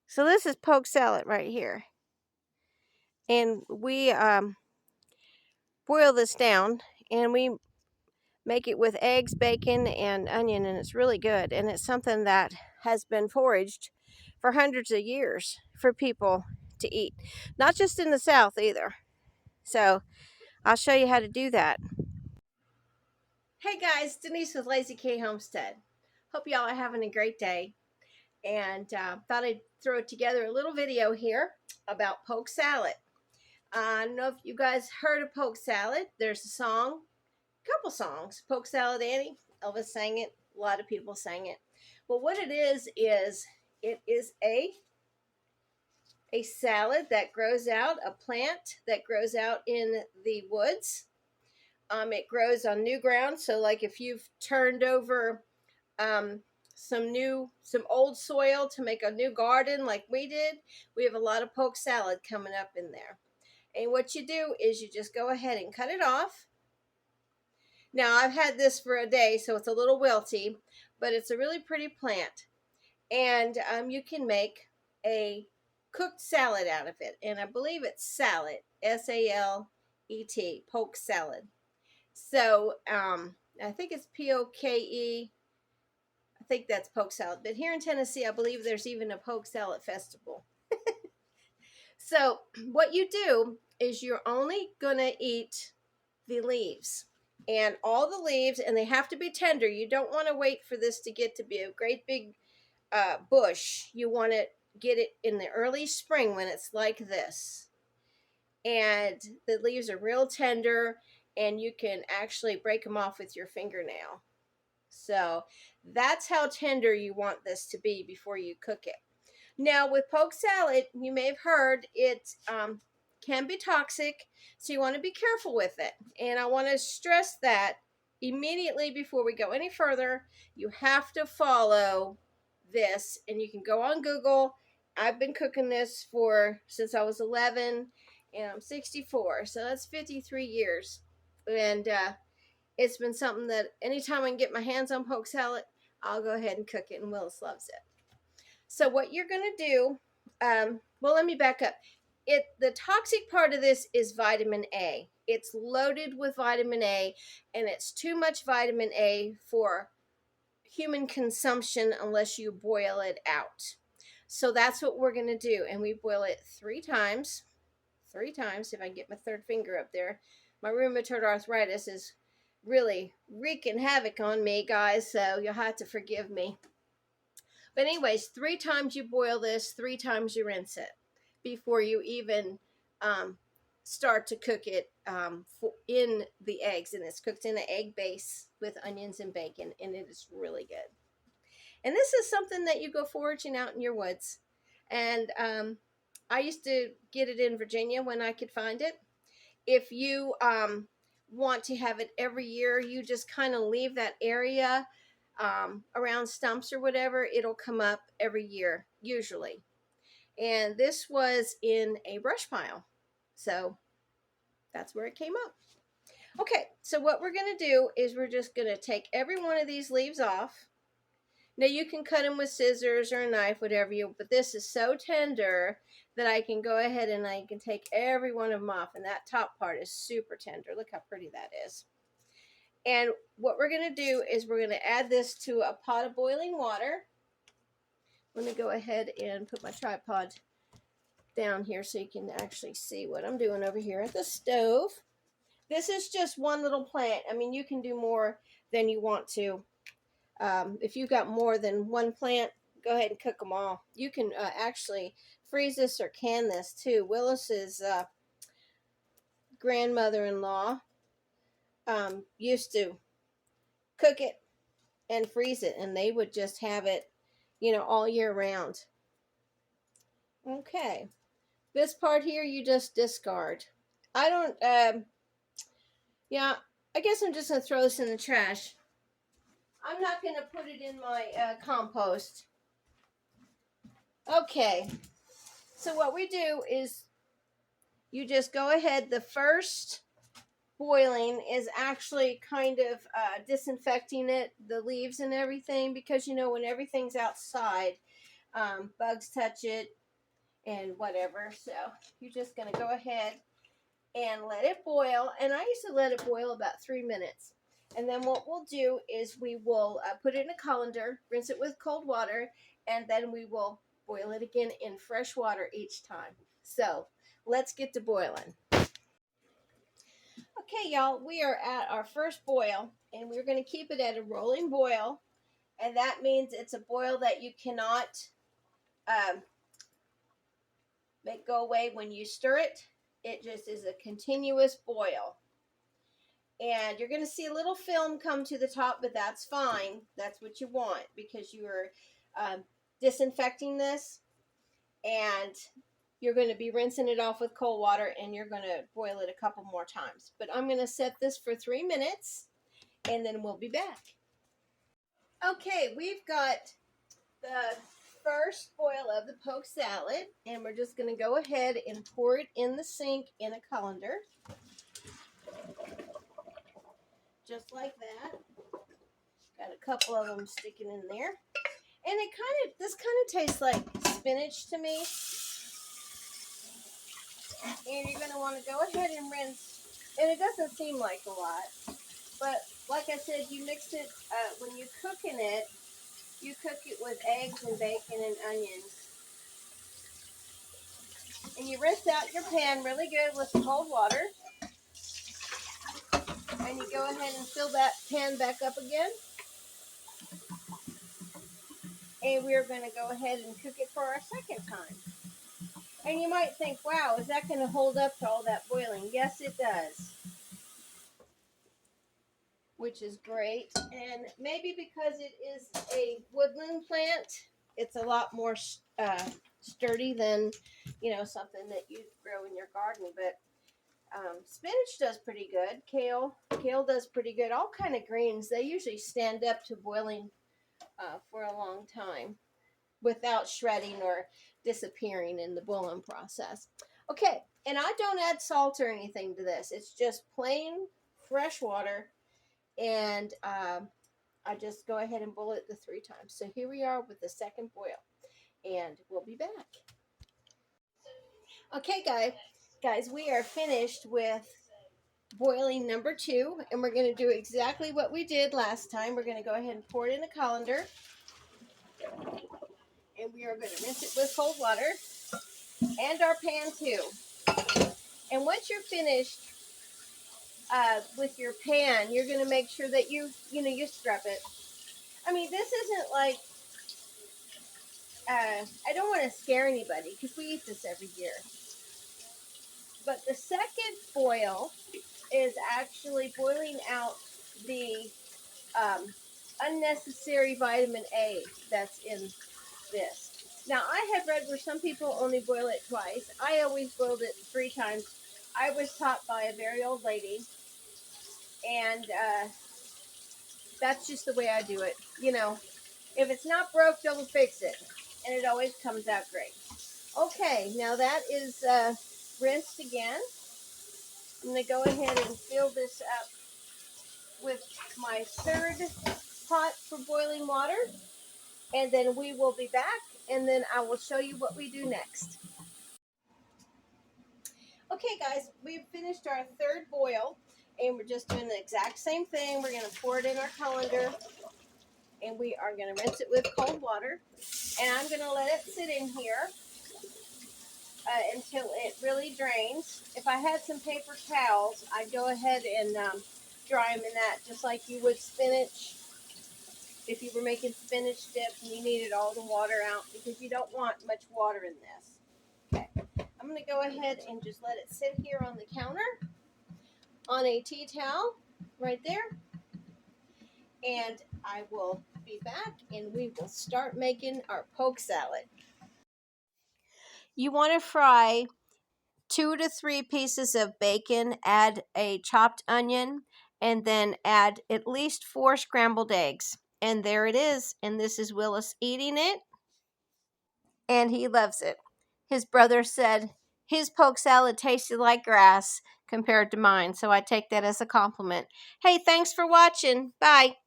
So this is poke salad right here. And we boil this down and we make it with eggs, bacon, and onion, and it's really good. And it's something that has been foraged for hundreds of years for people to eat, not just in the South either. So I'll show you how to do that. Hey guys, Denise with Lazy K Homestead. Hope y'all are having a great day. And thought I'd throw together a little video here about poke salad. I don't know if you guys heard of poke salad. There's a song, a couple songs. Poke Salad Annie, Elvis sang it. A lot of people sang it. Well, what it is it is a salad that grows out, a plant that grows out in the woods. It grows on new ground. So, like if you've turned over um, some old soil to make a new garden, like we did, we have a lot of poke salad coming up in there. And what you do is you just go ahead and cut it off. Now, I've had this for a day, so it's a little wilty, but it's a really pretty plant. And you can make a cooked salad out of it. And I believe it's salad, S-A-L-E-T, poke salad. So I think it's P-O-K-E. I think that's poke salad. But here in Tennessee, I believe there's even a poke salad festival. So what you do is you're only going to eat the leaves. And all the leaves, and they have to be tender. You don't want to wait for this to get to be a great big bush. You want to get it in the early spring when it's like this. And the leaves are real tender, and you can actually break them off with your fingernail. So that's how tender you want this to be before you cook it. Now, with poke salad, you may have heard it can be toxic, so you want to be careful with it. And I want to stress that immediately before we go any further, you have to follow this. And you can go on Google. I've been cooking this for since I was 11, and I'm 64, so that's 53 years. And it's been something that anytime I can get my hands on poke salad, I'll go ahead and cook it, and Willis loves it. So what you're going to do, well, let me back up. The toxic part of this is vitamin A. It's loaded with vitamin A, and it's too much vitamin A for human consumption unless you boil it out. So that's what we're going to do, and we boil it 3 times. 3 times, if I get my third finger up there. My rheumatoid arthritis is really wreaking havoc on me, guys, so you'll have to forgive me. But anyways, 3 times you boil this, 3 times you rinse it before you even start to cook it in the eggs. And it's cooked in an egg base with onions and bacon, and it is really good. And this is something that you go foraging out in your woods. And I used to get it in Virginia when I could find it. If you want to have it every year, you just kind of leave that area around stumps or whatever. It'll come up every year, usually. And this was in a brush pile. So that's where it came up. Okay, so what we're going to do is we're just going to take every one of these leaves off. Now you can cut them with scissors or a knife, whatever you, but this is so tender that I can go ahead and I can take every one of them off. And that top part is super tender. Look how pretty that is. And what we're going to do is we're going to add this to a pot of boiling water. Let me go ahead and put my tripod down here so you can actually see what I'm doing over here at the stove. This is just one little plant. I mean, you can do more than you want to. If you've got more than one plant, go ahead and cook them all. You can actually freeze this or can this too. Willis's grandmother-in-law used to cook it and freeze it, and they would just have it, all year round. Okay, this part here you just discard. I don't, yeah, I guess I'm just going to throw this in the trash. I'm not going to put it in my compost. Okay, so what we do is you just go ahead. The first boiling is actually kind of disinfecting it, the leaves and everything, because when everything's outside, bugs touch it and whatever. So you're just going to go ahead and let it boil. And I used to let it boil about 3 minutes. And then what we'll do is we will put it in a colander, rinse it with cold water, and then we will boil it again in fresh water each time. So let's get to boiling. Okay, y'all, we are at our first boil, and we're going to keep it at a rolling boil. And that means it's a boil that you cannot make go away when you stir it. It just is a continuous boil. And you're going to see a little film come to the top, but that's fine. That's what you want because you are disinfecting this, and you're going to be rinsing it off with cold water, and you're going to boil it a couple more times. But I'm going to set this for 3 minutes, and then we'll be back. Okay, we've got the first boil of the poke salad, and we're just going to go ahead and pour it in the sink in a colander. Just like that. Got a couple of them sticking in there. And this kind of tastes like spinach to me. And you're going to want to go ahead and rinse. And it doesn't seem like a lot. But like I said, you mix it, when you're cooking it, you cook it with eggs and bacon and onions. And you rinse out your pan really good with cold water. And you go ahead and fill that pan back up again. And we're going to go ahead and cook it for our second time. And you might think, wow, is that going to hold up to all that boiling? Yes, it does. Which is great. And maybe because it is a woodland plant, it's a lot more sturdy than, something that you grow in your garden. But spinach does pretty good. Kale does pretty good. All kind of greens, they usually stand up to boiling for a long time without shredding or disappearing in the boiling process. Okay, and I don't add salt or anything to this. It's just plain fresh water, and I just go ahead and boil it the 3 times. So here we are with the second boil, and we'll be back. Okay, guys, we are finished with boiling number 2, and we're going to do exactly what we did last time. We're going to go ahead and pour it in a colander, and we are going to rinse it with cold water, and our pan too. And once you're finished with your pan, you're going to make sure that you scrub it. I mean, this isn't like, I don't want to scare anybody because we eat this every year. But the second boil is actually boiling out the unnecessary vitamin A that's in this. Now, I have read where some people only boil it twice. I always boiled it 3 times. I was taught by a very old lady, and that's just the way I do it. If it's not broke, don't fix it. And it always comes out great. Okay, now that is rinsed again. I'm going to go ahead and fill this up with my third pot for boiling water. And then we will be back, and then I will show you what we do next. Okay, guys, we've finished our third boil, and we're just doing the exact same thing. We're going to pour it in our colander, and we are going to rinse it with cold water. And I'm going to let it sit in here until it really drains. If I had some paper towels, I'd go ahead and dry them in that, just like you would spinach. If you were making spinach dip and you needed all the water out, because you don't want much water in this. Okay, I'm going to go ahead and just let it sit here on the counter on a tea towel right there. And I will be back, and we will start making our poke salad. You want to fry 2 to 3 pieces of bacon, add a chopped onion, and then add at least 4 scrambled eggs. And there it is. And this is Willis eating it. And he loves it. His brother said his poke salad tasted like grass compared to mine. So I take that as a compliment. Hey, thanks for watching. Bye.